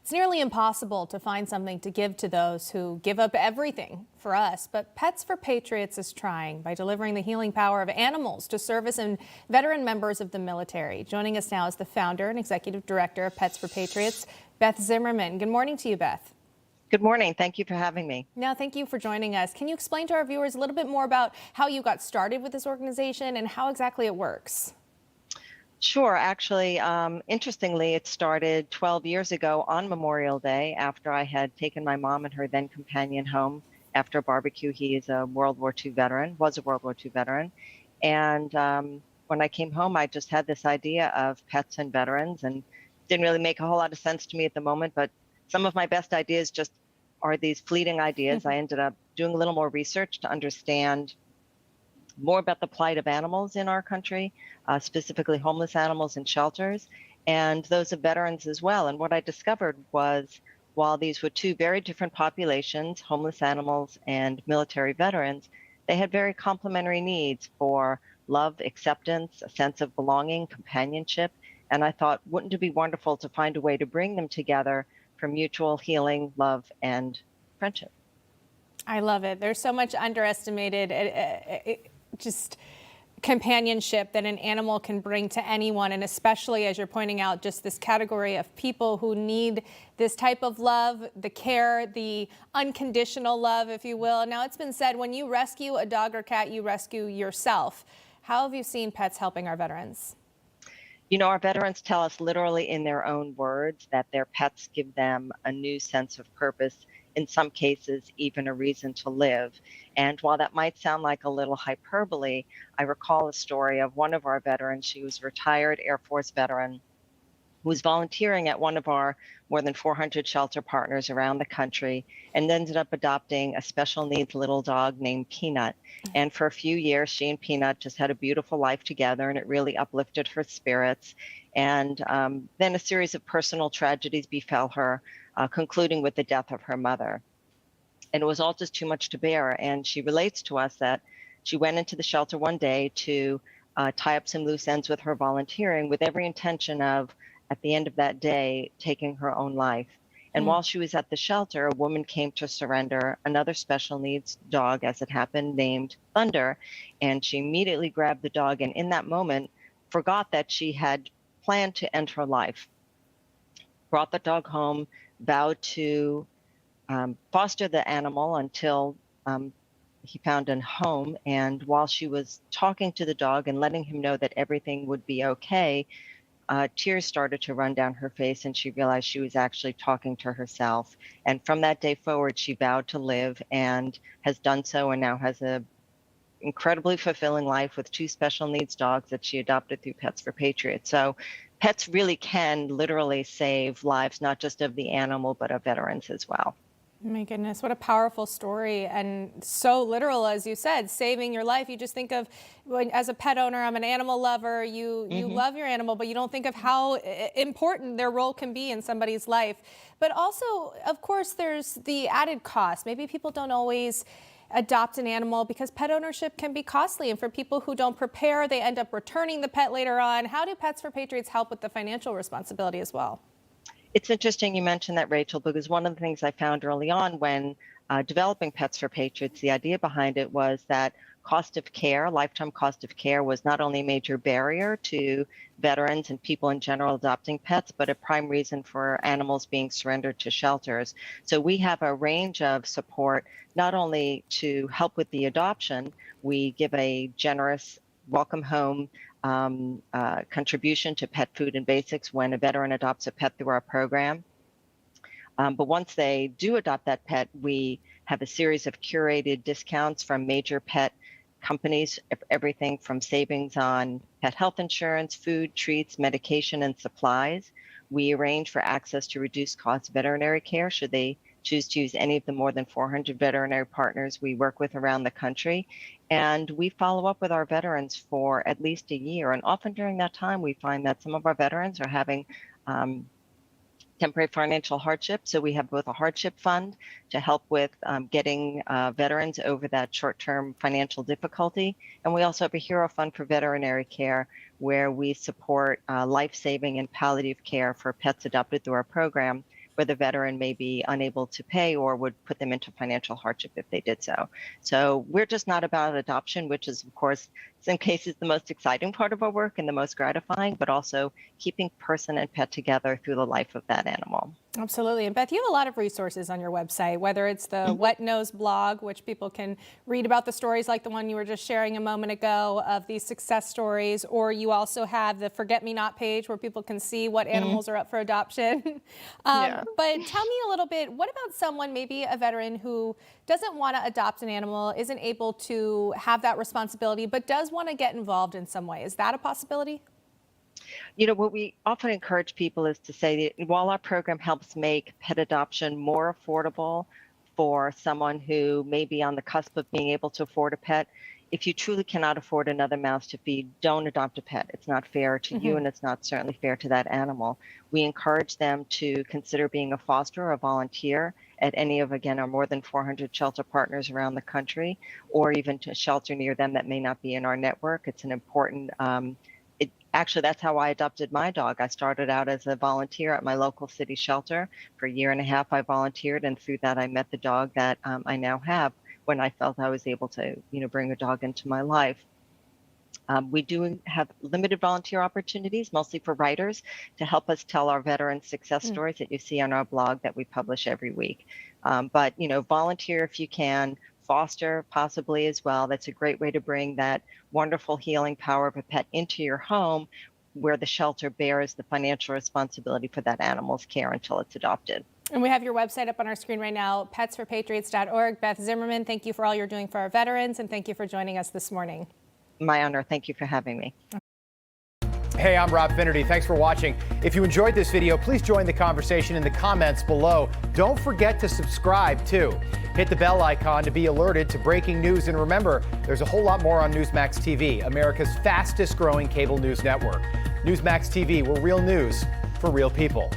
It's nearly impossible to find something to give to those who give up everything for us. But Pets for Patriots is trying by delivering the healing power of animals to service and veteran members of the military. Joining us now is the founder and executive director of Pets for Patriots, Beth Zimmerman. Good morning to you, Beth. Good morning. Thank you for having me. Now, thank you for joining us. Can you explain to our viewers a little bit more about how you got started with this organization and how exactly it works? Sure. Actually, interestingly, it started 12 years ago on Memorial Day after I had taken my mom and her then companion home after a barbecue. He is a World War II veteran, was a World War II veteran. And when I came home, I just had this idea of pets and veterans, and didn't really make a whole lot of sense to me at the moment. But some of my best ideas just are these fleeting ideas. I ended up doing a little more research to understand more about the plight of animals in our country, specifically homeless animals in shelters, and those of veterans as well. And what I discovered was, while these were two very different populations, homeless animals and military veterans, they had very complementary needs for love, acceptance, a sense of belonging, companionship. And I thought, wouldn't it be wonderful to find a way to bring them together for mutual healing, love, and friendship? I love it. There's so much underestimated just companionship that an animal can bring to anyone, and especially, as you're pointing out, just this category of people who need this type of love, the care, the unconditional love, if you will. Now, it's been said, when you rescue a dog or cat, you rescue yourself. How have you seen pets helping our veterans? You know, our veterans tell us literally in their own words that their pets give them a new sense of purpose, in some cases, even a reason to live. And while that might sound like a little hyperbole, I recall a story of one of our veterans. She was a retired Air Force veteran who was volunteering at one of our more than 400 shelter partners around the country, and ended up adopting a special needs little dog named Peanut. And for a few years, she and Peanut just had a beautiful life together, and it really uplifted her spirits. And then a series of personal tragedies befell her, concluding with the death of her mother. And it was all just too much to bear. And she relates to us that she went into the shelter one day to tie up some loose ends with her volunteering, with every intention of, at the end of that day, taking her own life. And while she was at the shelter, a woman came to surrender another special needs dog, as it happened, named Thunder. And she immediately grabbed the dog, and in that moment forgot that she had planned to end her life. Brought the dog home, vowed to foster the animal until he found a home. And while she was talking to the dog and letting him know that everything would be okay, tears started to run down her face, and she realized she was actually talking to herself. And from that day forward, she vowed to live, and has done so, and now has a incredibly fulfilling life with two special needs dogs that she adopted through Pets for Patriots. So pets really can literally save lives, not just of the animal, but of veterans as well. My goodness, what a powerful story, and so literal, as you said, saving your life. You just think of, as a pet owner, I'm an animal lover, you love your animal, but you don't think of how important their role can be in somebody's life. But also, of course, there's the added cost. Maybe people don't always adopt an animal because pet ownership can be costly, and for people who don't prepare, they end up returning the pet later on. How do Pets for Patriots help with the financial responsibility as well? It's interesting you mentioned that, Rachel, because one of the things I found early on when developing Pets for Patriots, the idea behind it was that cost of care, lifetime cost of care, was not only a major barrier to veterans and people in general adopting pets, but a prime reason for animals being surrendered to shelters. So we have a range of support, not only to help with the adoption. We give a generous welcome home contribution to pet food and basics when a veteran adopts a pet through our program. But once they do adopt that pet, we have a series of curated discounts from major pet companies, everything from savings on pet health insurance, food, treats, medication, and supplies. We arrange for access to reduced cost veterinary care should they choose to use any of the more than 400 veterinary partners we work with around the country. And we follow up with our veterans for at least a year. And often during that time, we find that some of our veterans are having temporary financial hardship. So we have both a hardship fund to help with getting veterans over that short-term financial difficulty. And we also have a hero fund for veterinary care, where we support life-saving and palliative care for pets adopted through our program, where the veteran may be unable to pay or would put them into financial hardship if they did so. So we're just not about adoption, which is, of course, in some cases the most exciting part of our work and the most gratifying, but also keeping person and pet together through the life of that animal. Absolutely. And Beth, you have a lot of resources on your website, whether it's the Wet Nose blog, which people can read about the stories like the one you were just sharing a moment ago of these success stories, or you also have the Forget Me Not page where people can see what animals are up for adoption. But tell me a little bit, what about someone, maybe a veteran who doesn't want to adopt an animal, isn't able to have that responsibility, but does want to get involved in some way? Is that a possibility? You know, what we often encourage people is to say that while our program helps make pet adoption more affordable for someone who may be on the cusp of being able to afford a pet, if you truly cannot afford another mouse to feed, don't adopt a pet. It's not fair to you, and it's not certainly fair to that animal. We encourage them to consider being a foster or a volunteer at any of, again, our more than 400 shelter partners around the country, or even to a shelter near them that may not be in our network. It's an important actually, that's how I adopted my dog. I started out as a volunteer at my local city shelter. For a year and a half, I volunteered, and through that, I met the dog that I now have when I felt I was able to, bring a dog into my life. We do have limited volunteer opportunities, mostly for writers, to help us tell our veteran success stories that you see on our blog that we publish every week. But, volunteer if you can. Foster possibly as well. That's a great way to bring that wonderful healing power of a pet into your home, where the shelter bears the financial responsibility for that animal's care until it's adopted. And we have your website up on our screen right now, petsforpatriots.org. Beth Zimmerman, thank you for all you're doing for our veterans, and thank you for joining us this morning. My honor. Thank you for having me. Hey, I'm Rob Finnerty. Thanks for watching. If you enjoyed this video, please join the conversation in the comments below. Don't forget to subscribe, too. Hit the bell icon to be alerted to breaking news. And remember, there's a whole lot more on Newsmax TV, America's fastest growing cable news network. Newsmax TV, where real news for real people.